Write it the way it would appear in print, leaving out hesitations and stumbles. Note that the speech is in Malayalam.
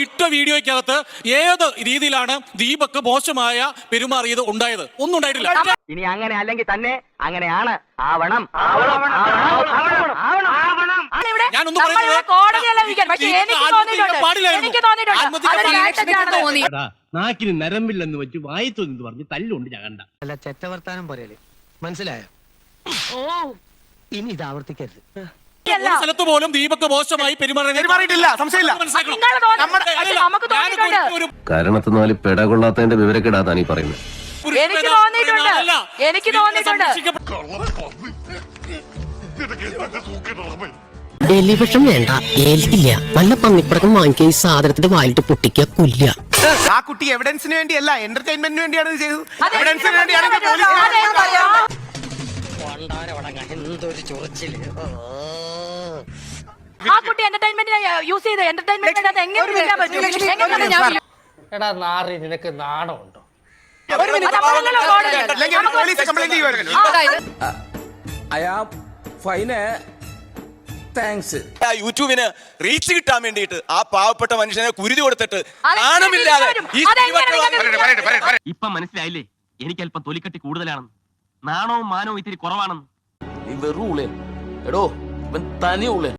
ഇട്ട വീഡിയോയ്ക്കകത്ത് ഏത് രീതിയിലാണ് ദീപക് മോശമായ പെരുമാറിയത് ഉണ്ടായത്? ഒന്നും ഉണ്ടായിട്ടില്ല. ഇനി അങ്ങനെ അല്ലെങ്കിൽ തന്നെ അങ്ങനെയാണ് ആവണം. ഞാനൊന്നും നാക്കിന് നരമ്പില്ലെന്ന് വെച്ച് വായിത്തൊന്ന് പറഞ്ഞ് തല്ലുണ്ട് ഞാൻ കണ്ട. അല്ല ചെറ്റവർത്താനം പോരല്ലേ, മനസ്സിലായോ? ഇനി ഇത് ആവർത്തിക്കരുത്. ഒരു സ്ഥലത്ത് പോലും ദീപക് മോശമായി പെരുമാറിയിട്ടില്ല, സംശയമില്ല. കാരണത്തിനാല് പെടകൊള്ളാത്തതിന്റെ വിവരക്കെടാതാണ് ഈ പറയുന്നത്. എനിക്ക് തോന്നിയിട്ടുണ്ട്. എലിവിഷം വേണ്ട, ഏൽക്കില്ല. വല്ല പന്നിപ്പടക്കം വാങ്ങിക്കുക, ഈ സാധനത്തിന്റെ വായിലിട്ട് പൊട്ടിക്കുക, കൊല്ല. ആ കുട്ടി എവിഡൻസിന് വേണ്ടിയല്ല, എന്റർടൈൻമെന്റിന് വേണ്ടിയാണ് ഇത് ചെയ്തത്. എവിഡൻസിന് വേണ്ടിയാണ്. ആ കുട്ടി എന്റർടൈൻമെന്റിനെ യൂസ് ചെയ്ത് എന്റർടൈൻമെന്റിനകത്ത് എങ്ങനെ എടാ നാറി, നിനക്ക് നാണമുണ്ടോ? യൂട്യൂബിന് റീച്ച് കിട്ടാൻ വേണ്ടിയിട്ട് ആ പാവപ്പെട്ട മനുഷ്യനെ കുരുതി കൊടുത്തിട്ട് നാണമില്ലാതെ ഇപ്പൊ മനസ്സിലായില്ലേ എനിക്ക് അല്പം തൊലിക്കട്ടി കൂടുതലാണെന്ന്, നാണവും മാനവും ഇത്തിരി കുറവാണെന്ന്. എടോ തനി ഉള്ളേ